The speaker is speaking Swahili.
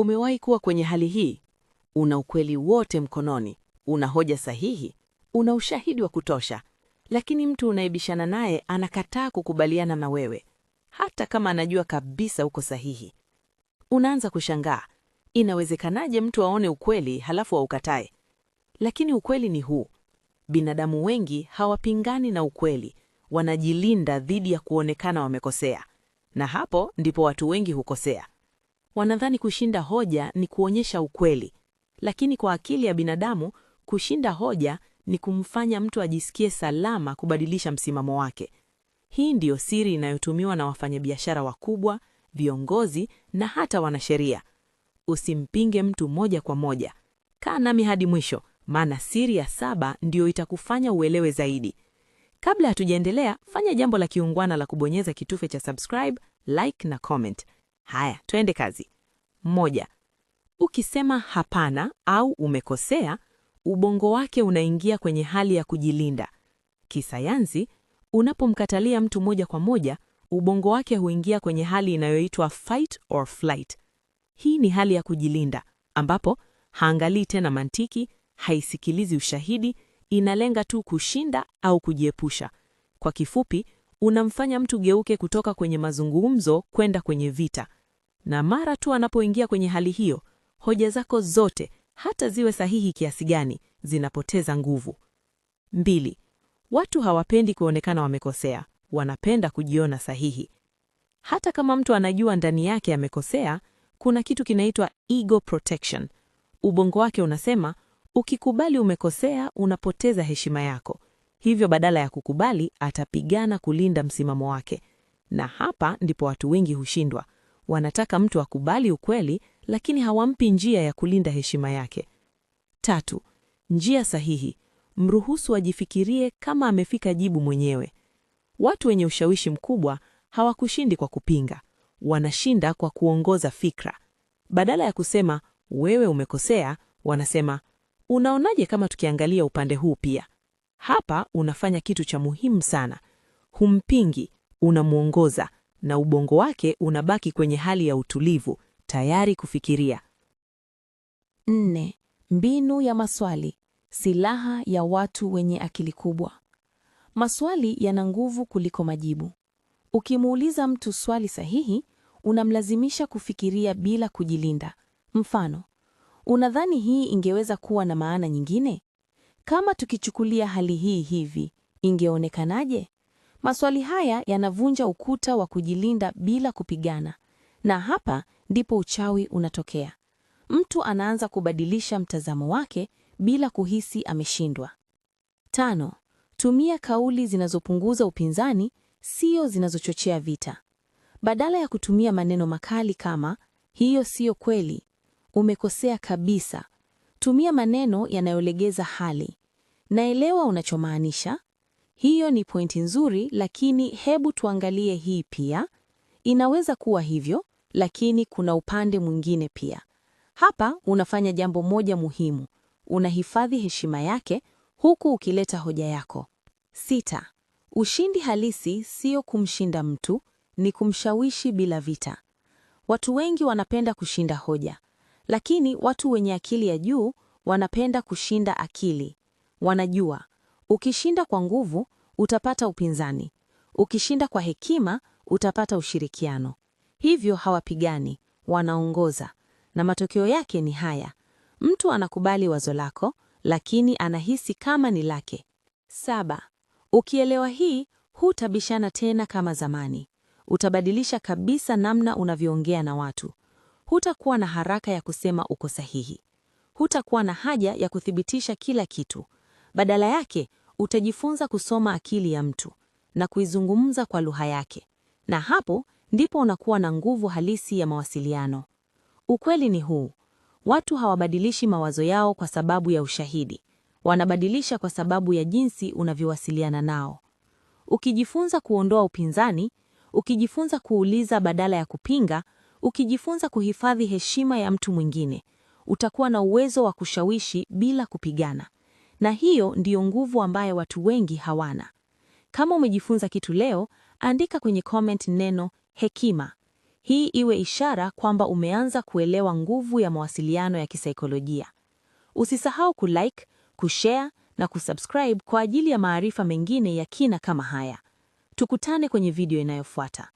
Umewahi kuwa kwenye hali hii? Una ukweli wote mkononi, una hoja sahihi, una ushahidi wa kutosha, lakini mtu unayebishana naye anakataa kukubaliana na wewe, hata kama anajua kabisa uko sahihi. Unaanza kushangaa, inawezekanaje mtu aone ukweli halafu aukatae? Lakini ukweli ni huu: binadamu wengi hawapingani na ukweli, wanajilinda dhidi ya kuonekana wamekosea. Na hapo ndipo watu wengi hukosea. Wanadhani kushinda hoja ni kuonyesha ukweli, lakini kwa akili ya binadamu, kushinda hoja ni kumfanya mtu ajisikie salama kubadilisha msimamo wake. Hii ndiyo siri inayotumiwa na wafanyabiashara wakubwa, viongozi na hata wanasheria. Usimpinge mtu moja kwa moja. Kaa nami hadi mwisho, maana siri ya 7 ndiyo itakufanya uelewe zaidi. Kabla hatujaendelea, fanya jambo la kiungwana la kubonyeza kitufe cha subscribe, like na comment. Haya, twende kazi. 1. Ukisema hapana au umekosea, ubongo wake unaingia kwenye hali ya kujilinda. Kisayansi, unapomkatalia mtu moja kwa moja, ubongo wake huingia kwenye hali inayoitwa fight or flight. Hii ni hali ya kujilinda, ambapo haangalii tena mantiki, haisikilizi ushahidi, inalenga tu kushinda au kujiepusha. Kwa kifupi, unamfanya mtu geuke kutoka kwenye mazungumzo kwenda kwenye vita. Na mara tu anapoingia kwenye hali hiyo, hoja zako zote, hata ziwe sahihi kiasi gani, zinapoteza nguvu. 2. Watu hawapendi kuonekana wamekosea, wanapenda kujiona sahihi. Hata kama mtu anajua ndani yake amekosea, kuna kitu kinaitwa ego protection. Ubongo wake unasema, ukikubali umekosea, unapoteza heshima yako. Hivyo badala ya kukubali, atapigana kulinda msimamo wake. Na hapa ndipo watu wengi hushindwa. Wanataka mtu akubali ukweli, lakini hawampi njia ya kulinda heshima yake. 3. Njia sahihi. Mruhusu ajifikirie kama amefika jibu mwenyewe. Watu wenye ushawishi mkubwa hawakushindi kwa kupinga. Wanashinda kwa kuongoza fikra. Badala ya kusema, wewe umekosea, wanasema, unaonaje kama tukiangalia upande huu pia? Hapa unafanya kitu cha muhimu sana. Humpingi, unamuongoza, na ubongo wake unabaki kwenye hali ya utulivu, tayari kufikiria. 4. Mbinu ya maswali. Silaha ya watu wenye akili kubwa. Maswali yana nguvu kuliko majibu. Ukimuuliza mtu swali sahihi, unamlazimisha kufikiria bila kujilinda. Mfano, unadhani hii ingeweza kuwa na maana nyingine? Kama tukichukulia hali hii hivi, ingeonekanaje? Maswali haya yanavunja ukuta wa kujilinda bila kupigana. Na hapa ndipo uchawi unatokea. Mtu anaanza kubadilisha mtazamo wake bila kuhisi ameshindwa. 5. Tumia kauli zinazopunguza upinzani, sio zinazochochea vita. Badala ya kutumia maneno makali kama, hiyo sio kweli, umekosea kabisa, tumia maneno yanayolegeza hali. Naelewa unachomaanisha. Hiyo ni pointi nzuri, lakini hebu tuangalie hii pia. Inaweza kuwa hivyo, lakini kuna upande mwingine pia. Hapa unafanya jambo moja muhimu. Unahifadhi heshima yake huku ukileta hoja yako. 6. Ushindi halisi sio kumshinda mtu, ni kumshawishi bila vita. Watu wengi wanapenda kushinda hoja, lakini watu wenye akili ya juu wanapenda kushinda akili. Wanajua, ukishinda kwa nguvu, utapata upinzani. Ukishinda kwa hekima, utapata ushirikiano. Hivyo hawapigani, wanaongoza. Na matokeo yake ni haya. Mtu anakubali wazo lako, lakini anahisi kama ni lake. 7. Ukielewa hii, hutabishana tena kama zamani. Utabadilisha kabisa namna unavyoongea na watu. Hutakuwa na haraka ya kusema uko sahihi. Hutakuwa na haja ya kuthibitisha kila kitu. Badala yake, utajifunza kusoma akili ya mtu na kuizungumza kwa lugha yake. Na hapo ndipo unakuwa na nguvu halisi ya mawasiliano. Ukweli ni huu: watu hawabadilishi mawazo yao kwa sababu ya ushahidi. Wanabadilisha kwa sababu ya jinsi unavyowasiliana nao. Ukijifunza kuondoa upinzani, ukijifunza kuuliza badala ya kupinga, ukijifunza kuhifadhi heshima ya mtu mwingine, utakuwa na uwezo wa kushawishi bila kupigana. Na hiyo ndiyo nguvu ambayo watu wengi hawana. Kama umejifunza kitu leo, andika kwenye comment neno hekima. Hii iwe ishara kwamba umeanza kuelewa nguvu ya mawasiliano ya kisaikolojia. Usisahau kulike, kushare na kusubscribe kwa ajili ya maarifa mengine ya kina kama haya. Tukutane kwenye video inayofuata.